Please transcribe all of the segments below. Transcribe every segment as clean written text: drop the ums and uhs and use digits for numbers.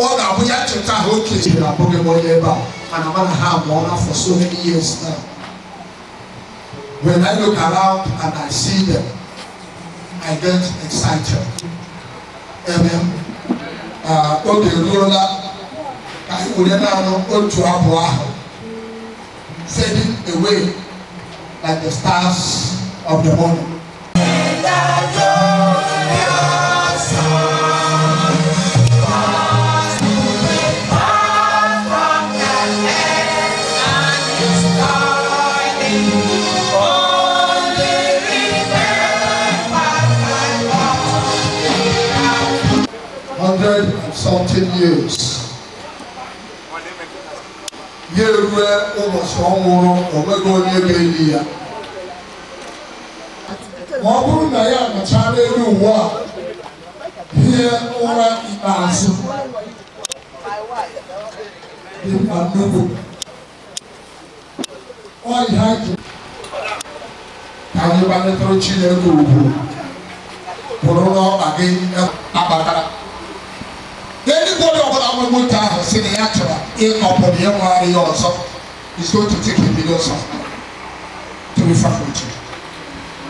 All the Abuja chapter whole case in Pokemon and I'm gonna have one for so many years now. When I look around and I see them, I get excited. Amen. Okay, Lola, I would now go to Abua, fading away like the stars of the morning. Something years. Here where almost one more or we're going to India. One I am a child who walk here over in Basu. In Amannagwu. All you have to Taliban through Chile who Porono again Abata. Anybody of our Muta said the actor in upon the young also is going to take him millions of money to be faculty.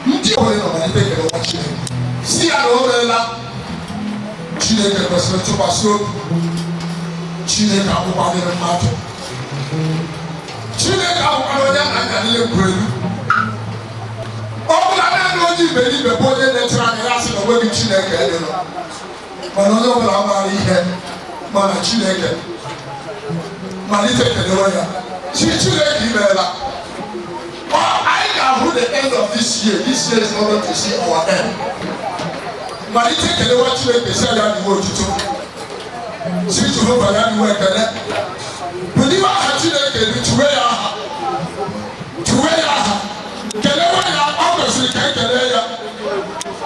You take a watch. See, I know Chile can respect to Basso, Chile can go on the matter. Chile can go and live with. All I know you believe the body that I'm the way Chile can. Manono Bramari here, Mana Chileke, Manita Kedoya, Chileke Mela. I know the end of this year is not going to see our end. Manita Kedoya Chileke said that you want to do. See to hope I am working. When you are Chileke, to where Kedoya, obviously, Kedoya.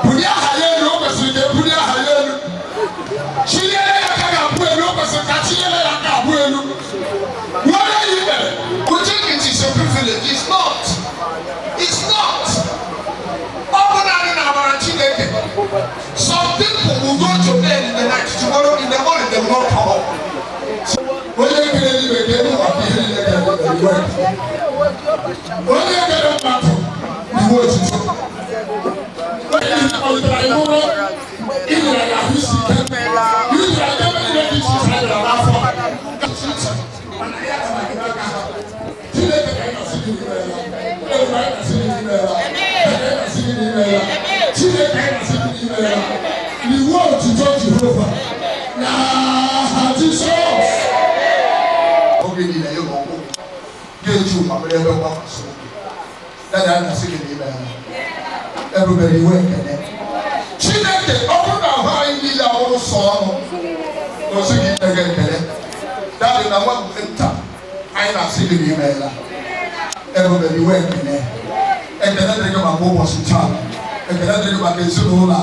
Punya Hayen, obviously, Punya Hayen. Chile what are you there? We think it is a privilege. It's not. It's not. Some people will go to bed in the night. Tomorrow in the morning they will not come home. When you get in the game, you are being in the work. When you get a battle, you want to do. When you you want to talk to Jehovah. Nah, Jesus. Okay, you go. Get you, my brother. That I'm saying, everybody working. Chineke, open our high in our song. Was it again? That is our winter. I am singing email. Everybody working. And then I got my book was in town. And then I got my Kesunola.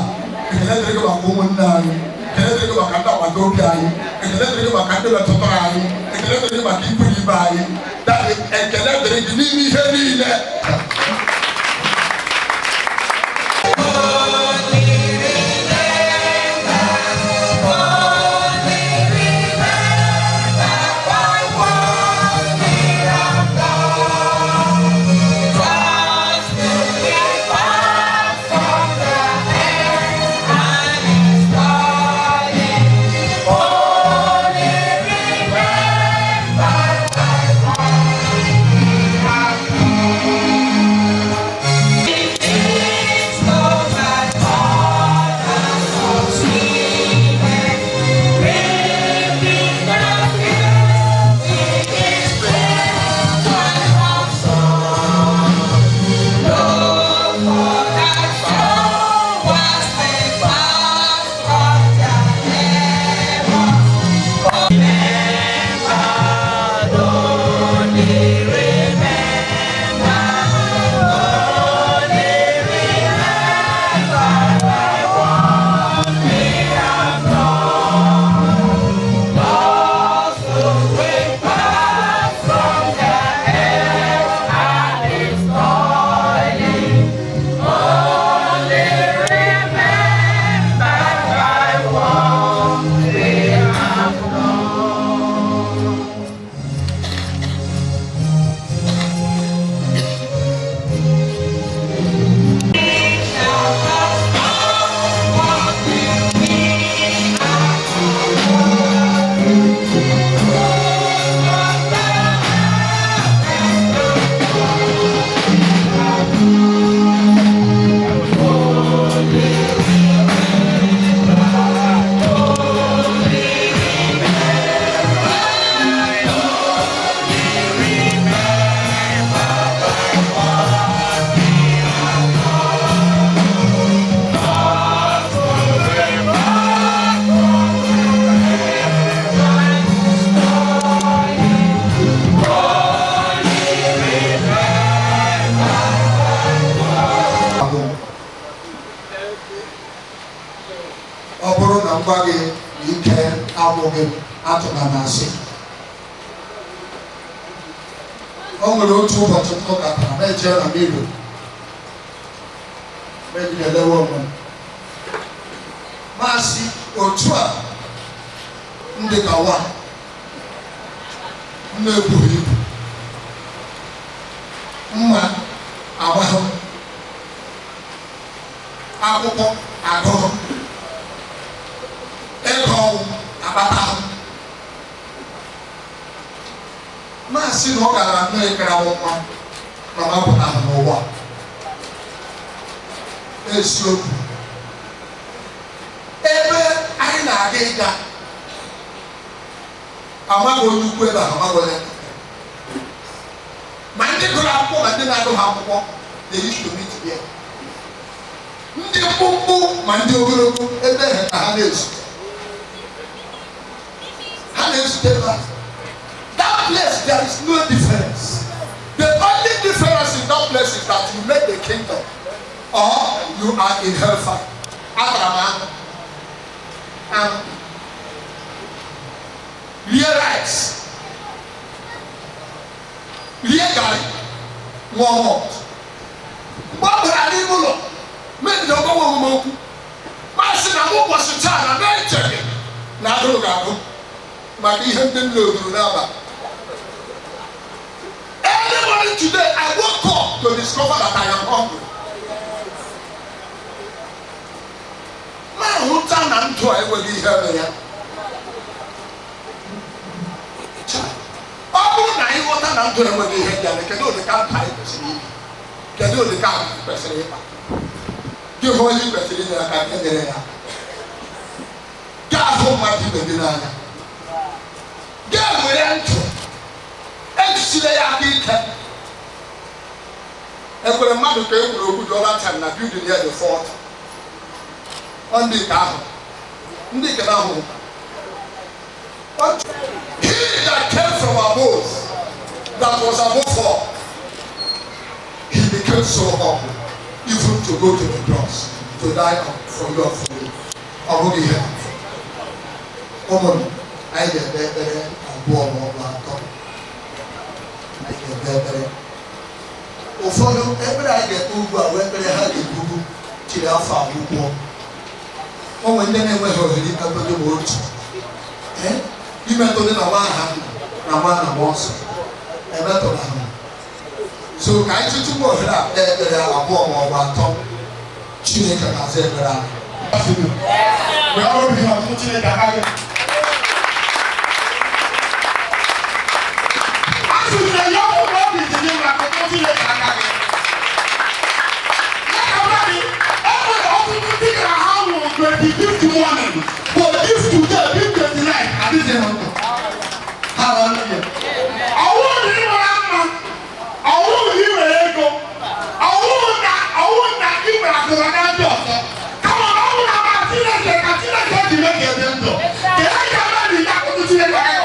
And then I got my woman down. And then I got my Kanda Madokai. And then I got my Kanda Topai. And then I got my Kipuni Bai. That is, and then I got me heavy. atụna na asị. O nwere otu ụbọchị m gatara na-eje na mmiri mebiri elewe onwe m masị otu a ndị ka nwa m na-ebughị ibu mma agbahụ akwụkwọ agụụ ego ọnwụ akpatahụ masị na ọ gara na-ekere nwa na mapụta ha n'ụwa eziokwu ebe anyị na-aga ịga amaghị onye ukwu ebe ahụ amaghị ma ndị gụrụ akwụkwọ ma ndị na-agụ ha akwụkwọ na-eyi tomiti bịa ndị mkpụmkpụ ma ndị ogologo ebe ha ka ha na-ezute ebe ahụ. That place, there is no difference. The only difference in that place is that you make the kingdom or you are in hellfire. Abraham and realize, legally, one month. What would I do? Make the woman. My son, I was a child, and I check it. Now, look. Everybody today, I woke up to discover that I am hungry. Man, who turn and do I will be here? Oh, now you want to do it when you hear them. Can do the camp type of sleep. Can do the camp president. Give holy president. I can't get it. God, hold my people in God will enter. And see I did that. And when a mother came to do all that time, I built near the fort. On the car. But he that came from above, that was above all, he became so humble, even to go to the cross, to die for your food. I will be here. Woman, I get better. Ụfọdụ ebe a ga-ekpe ugbu a wee kpere ha ga-ebubu chiri afọ akwụkwọ onwe ndị na-enweghị ohere ikpegodo ma otu imetụdị na nwa aha na nwa na nwa ọsọ emetụla ha so ka anyị tutu ohere a ekpere abụọ ma ọ bụ atọ Chineke na-aza ekpere ahụ. This morning, but this today, this 29, I didn't know. Hallelujah. I want you to I want you to go. I want that you are going to do. Come on, I want to make it. Can I come out in that opportunity? I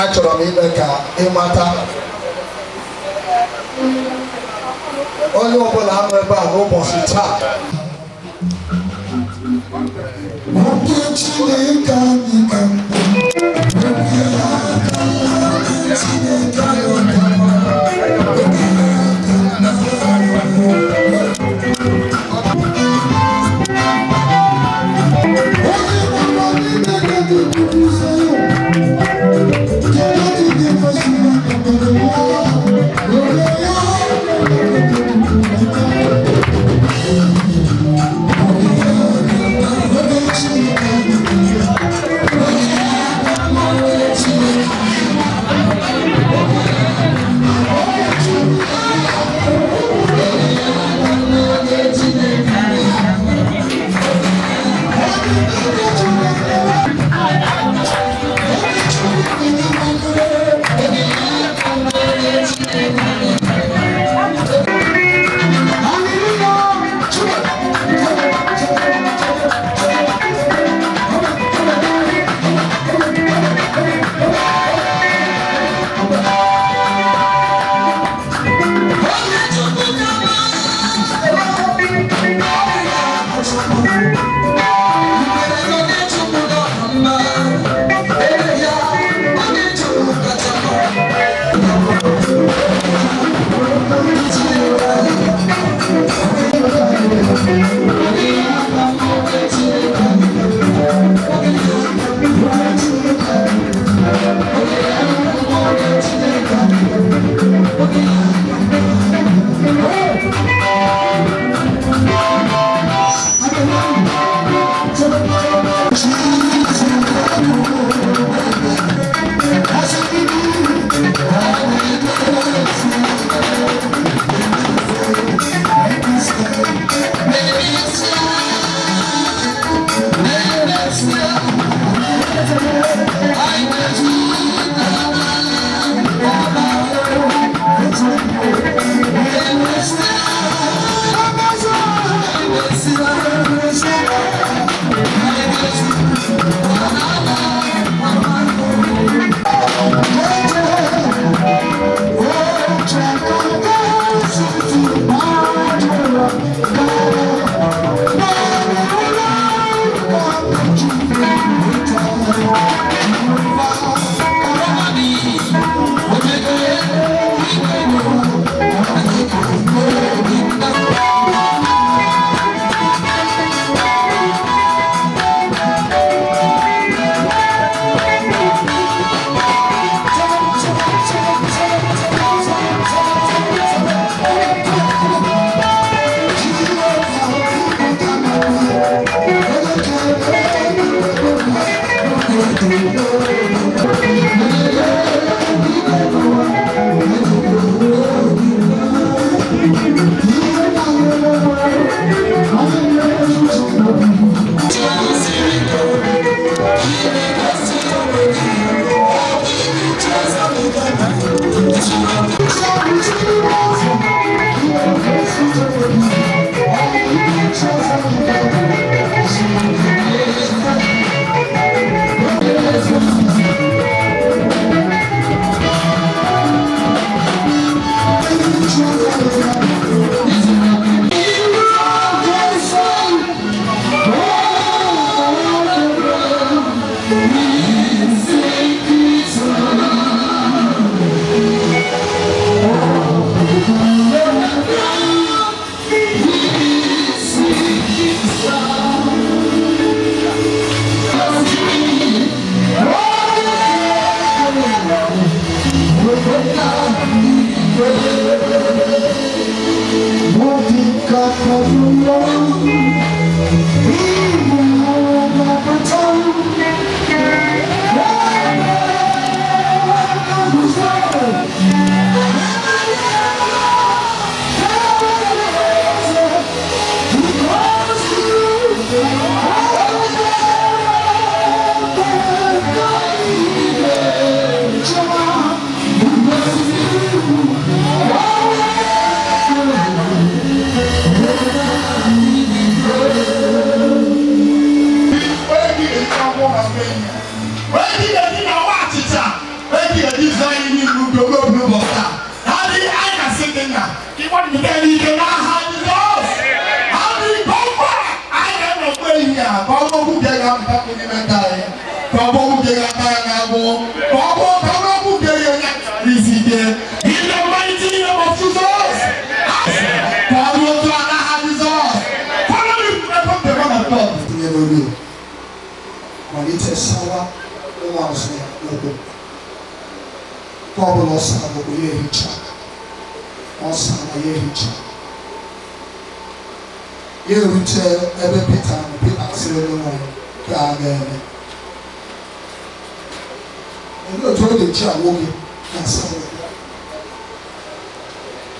Achọrọ m ime ka ịmata onye ọbụla nọ ebe a n'ụbọchị taa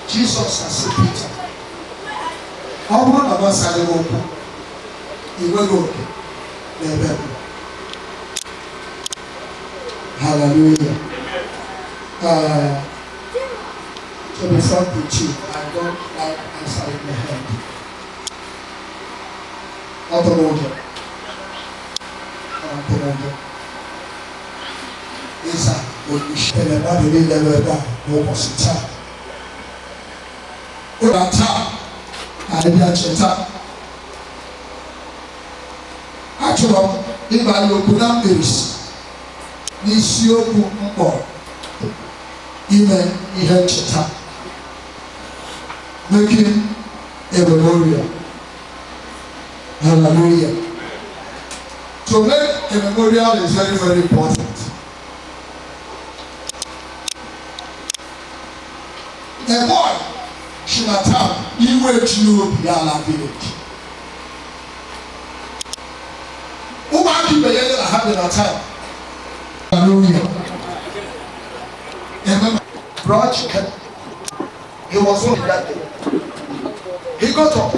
Jesus has said Peter. How one of us are open? He will go. Hallelujah. To be frank with you, I don't like answering the hand. Automotive. Isa, when everybody did the opposite. Urata, Cheta. Actually, if I open up this, eziokwo mkpọ ime ihe ncheta, making a memorial. Hallelujah. To make a memorial is very, very important. A boy should not have Iyierioba village. Who Bekee having a time? Hallelujah. Remember, brought chicken. He was only that day. He got up.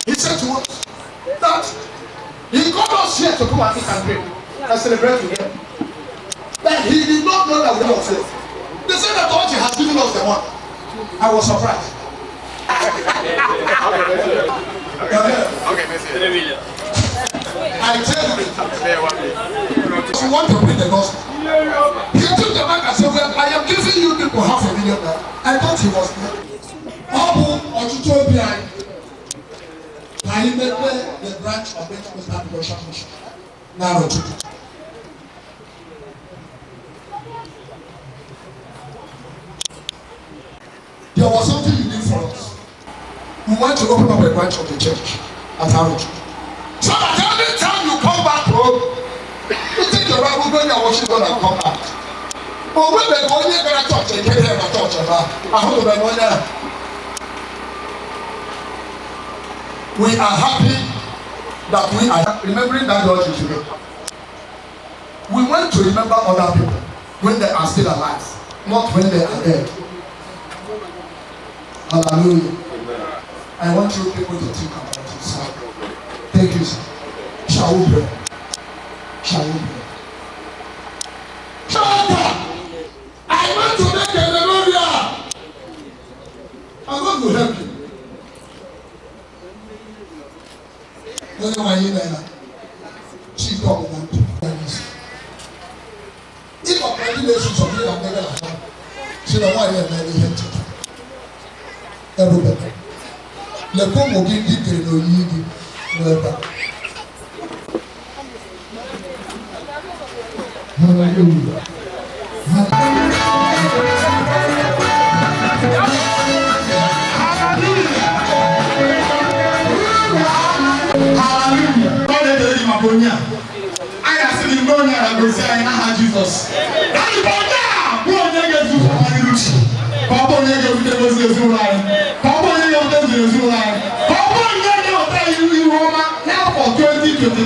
He said to us that he got us here to come and eat and drink and celebrate with him. But he did not know that we were saved. They said that Orji has given us the one. I was surprised. I tell you, if you want to bring the gospel, he took the mic and said, well, I am giving you people $500,000. I thought he was there. Aro-Chukwu Abia, I met the branch of Mr Hycent Orji. There was something you did for us. We want to open up a branch of the church at Aro-Chukwu. So that every time you come back home, you take your Bible, go and worship God and come back. But when the boy is going to touch, they can't hear a touch of that. I hope the boy we are happy that we are remembering that Orji today. We want to remember other people when they are still alive, not when they are dead. Hallelujah. I want you people to think about it, sir. Thank you, sir. Shall we pray? Shall we pray? I want to make a memorial. I'm going to help you. Don't know why you know. Chief government. If a population of you are never like she don't want to marry him. Everybody. Le Congo give it to you. Hallelujah. I have seen him going and go say, I have Jesus. That's the point. Who are they going to do? Papa, they go to the Muslim line. Papa, they go to the Muslim line. Papa, they go to the Roma now for 2023.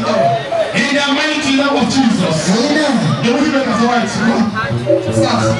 In the mighty name of Jesus. Amen. The will make us right. Start.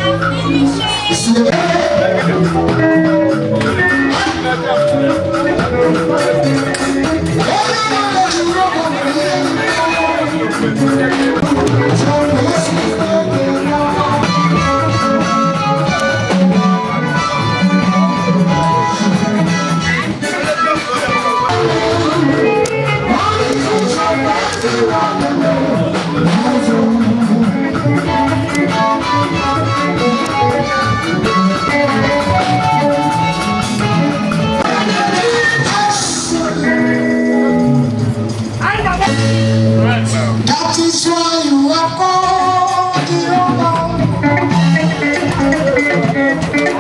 That is why you are called Iyierioba.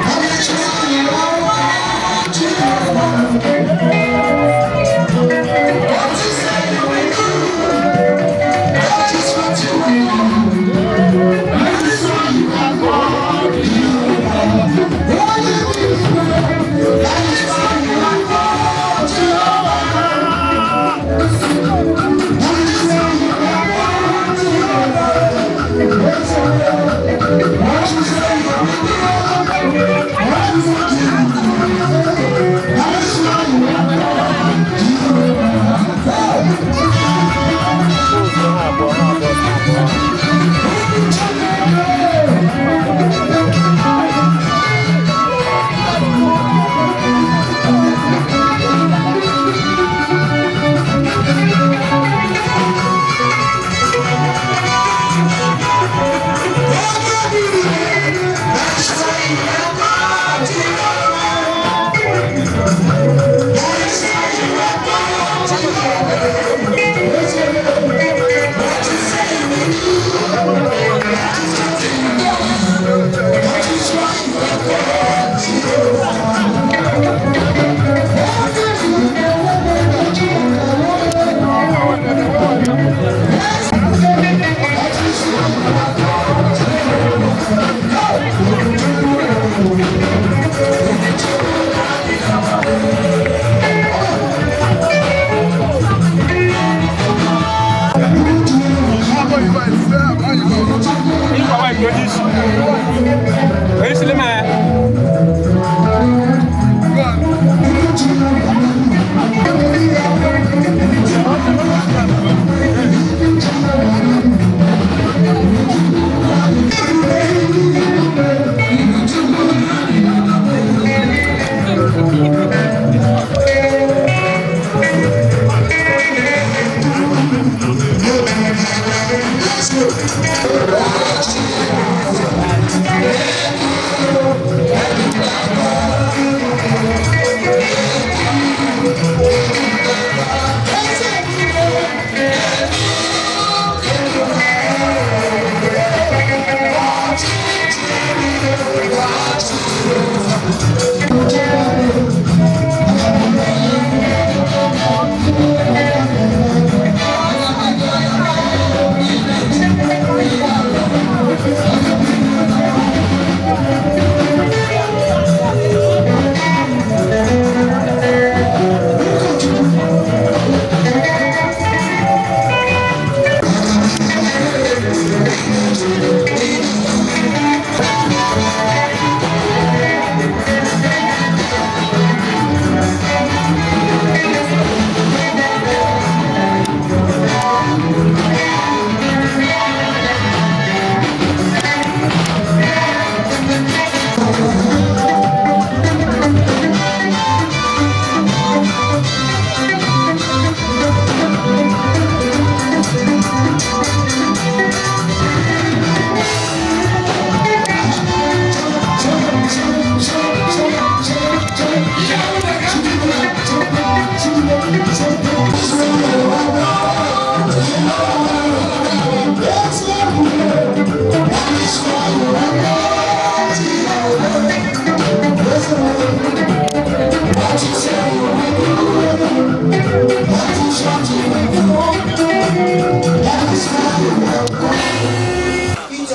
That is why you are called Iyierioba. What you say you will do, that is what you will do. That is why you are called Iyierioba. What you will do, that is why you are called Iyierioba.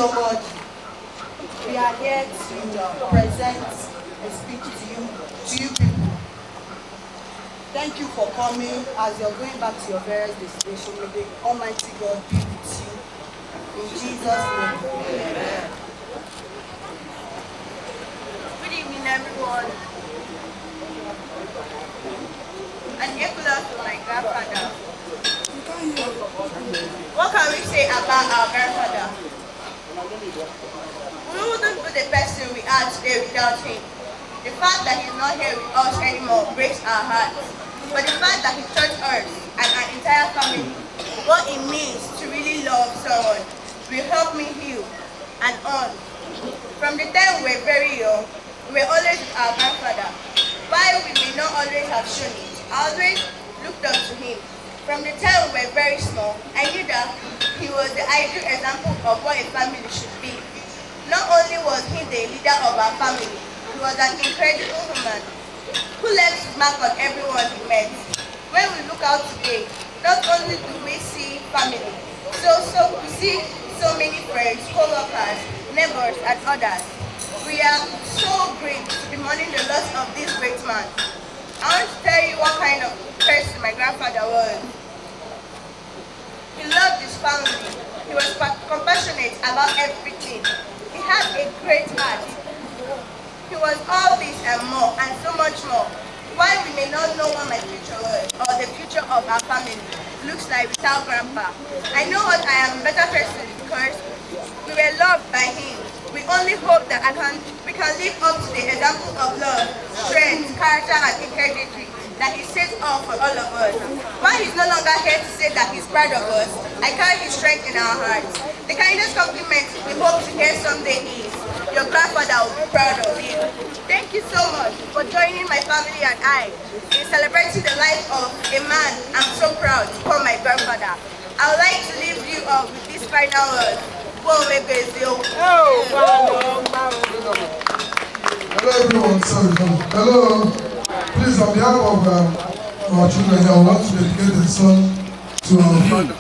Ijoma Orji. We are here to present a speech to you people. Thank you for coming. As you're going back to your various destinations, may the Almighty God be with you. In Jesus' name, amen. Good evening, everyone. An equal to my grandfather. What can we say about our grandfather? We wouldn't be the person we are today without him. The fact that he's not here with us anymore breaks our hearts. But the fact that he taught us and our entire family what it means to really love someone will help me heal and on. From the time we were very young, we were always with our grandfather. While we may not always have shown it, I always looked up to him. From the time we were very small, I knew that he was the ideal example of what a family should be. Not only was he the leader of our family, he was an incredible human who left his mark on everyone he met. When we look out today, not only do we see family, we see so many friends, co-workers, neighbors, and others. We are so great to be mourning the loss of this great man. I want to tell you what kind of person my grandfather was. He loved his family. He was compassionate about everything. He had a great heart. He was all this and more, and so much more. While we may not know what my future was, or the future of our family looks like without Grandpa, I know what I am a better person because we were loved by him. We only hope that we can live up to the example of love, strength, character, and integrity that he sets up for all of us. While he's no longer here to say that he's proud of us, I carry his strength in our hearts. The kindest compliment we hope to hear someday is, your grandfather will be proud of you. Thank you so much for joining my family and I in celebrating the life of a man I'm so proud to call my grandfather. I would like to leave you all with this final word. Hello everyone, hello. Please, on behalf of our children here, I want to dedicate this song to our father.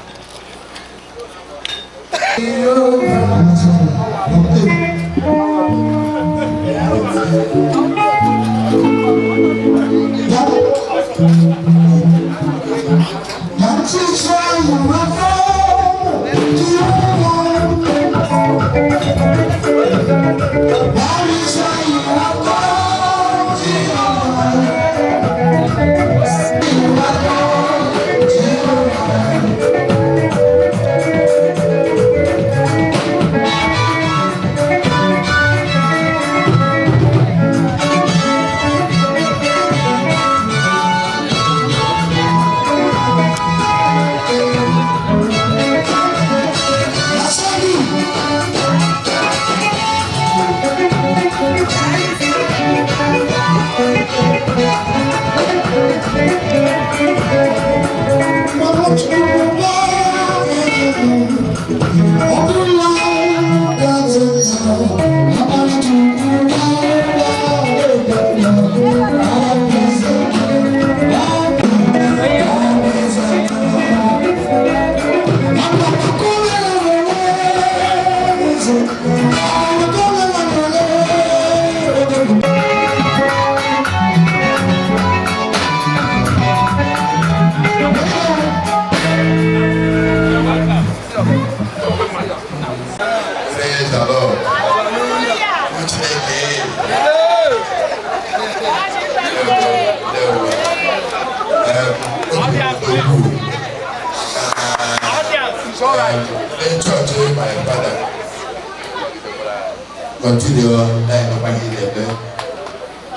Continue like my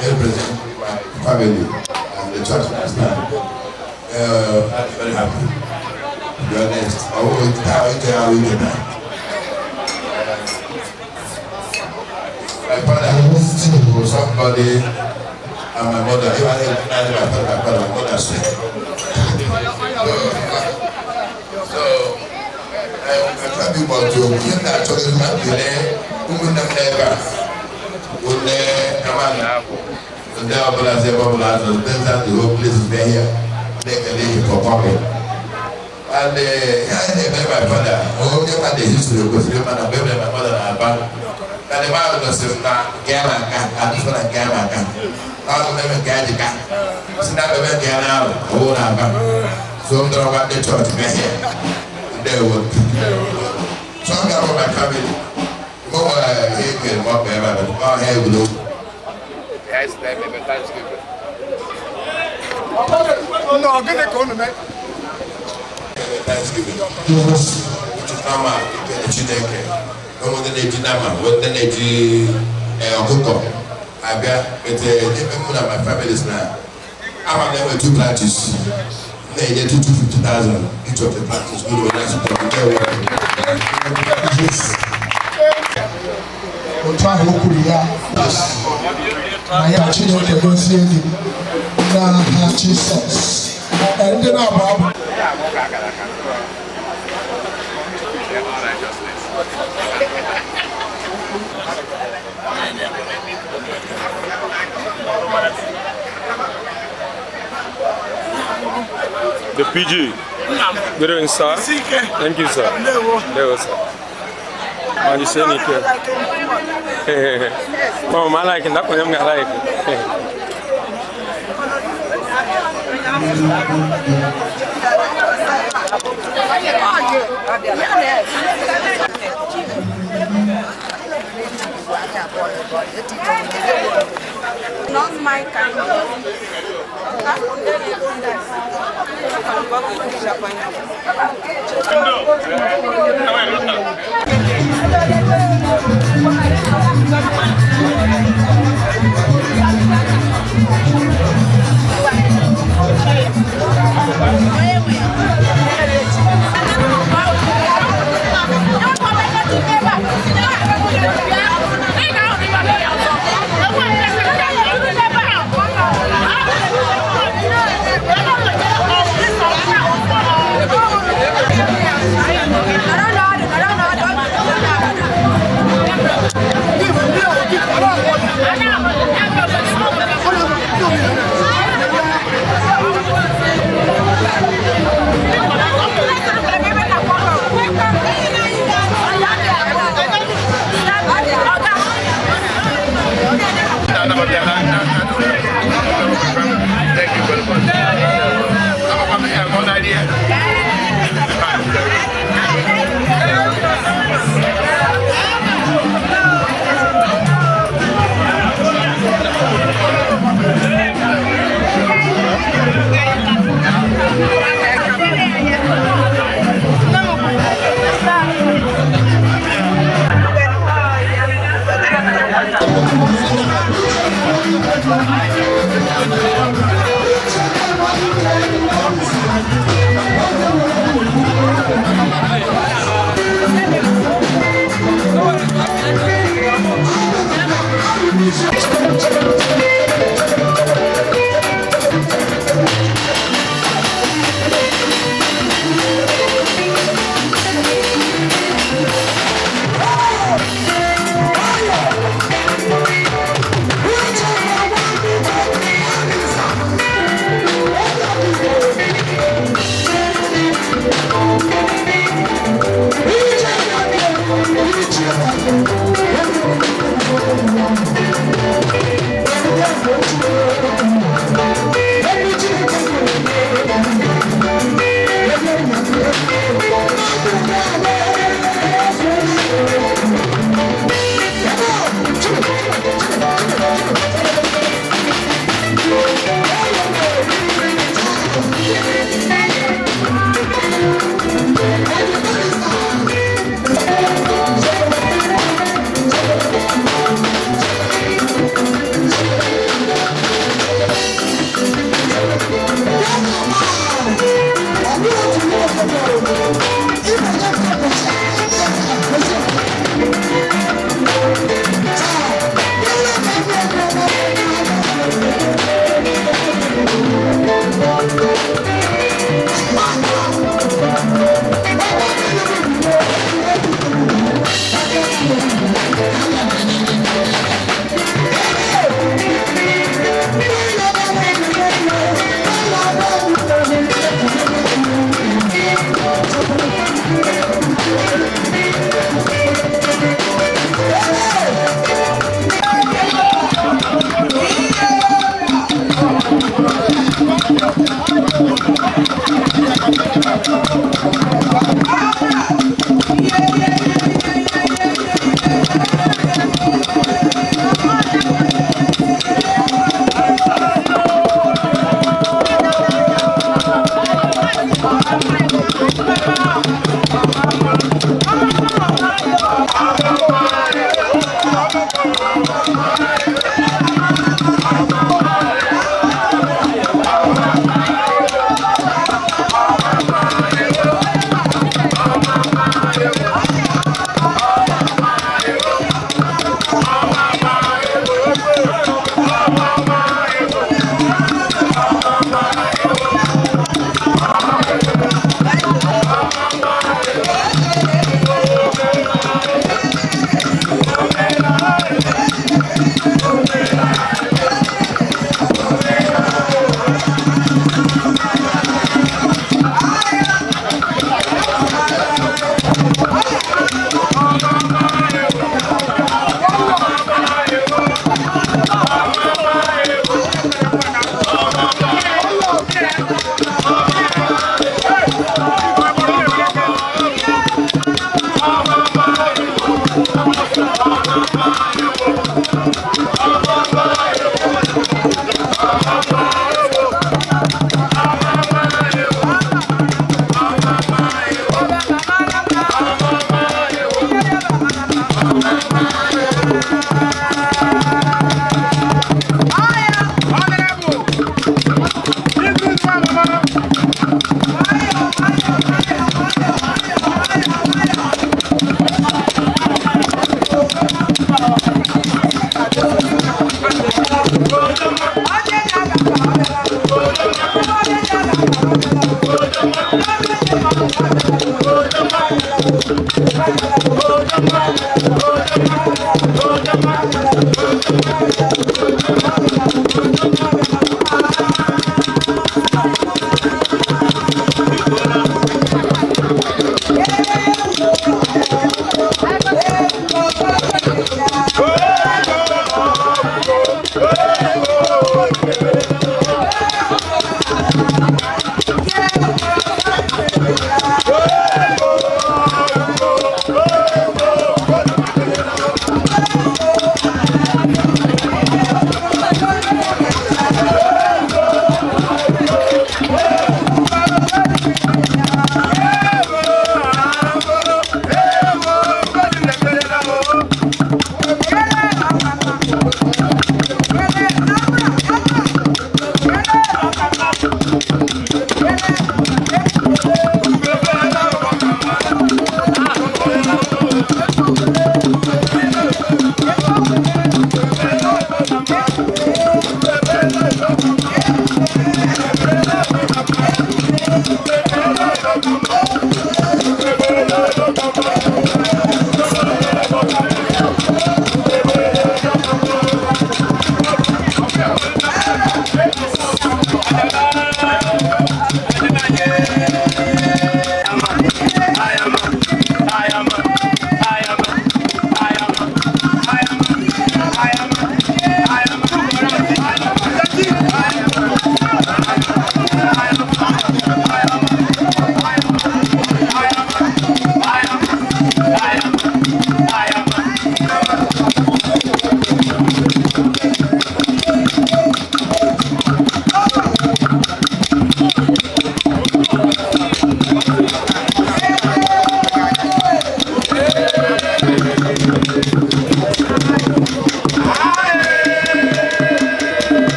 represent my family and the church understand. I'm very happy. To be honest, I won't tell you tonight. My father was somebody and my mother, even my father, my mother said. So I can't be more to get that choice not delay. Amannagwu. The devil has ever been that the whole place is there here. They can leave for public. And my father, oh, you had the history because you had a baby, my mother, Aba. And the Bible does not Gamaka, I just want a Gamaka. Not to never get the gun. It's never been get out. Oh, so I'm going about the church. They will. So I'm going to my family. More here, more better, more hair blue. Yes, they may be Thanksgiving. No, I'm going to go to me. Thanksgiving. Which is normal. When they did Abia, but my family is now. I'm never two branches. They get 250,000 each of the branches. Good The PG. Good evening, sir. Thank you, sir. There, sir. And you say anything? Mom, I like it. That's what I'm like. Not my kind of. I don't know.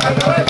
Thank you.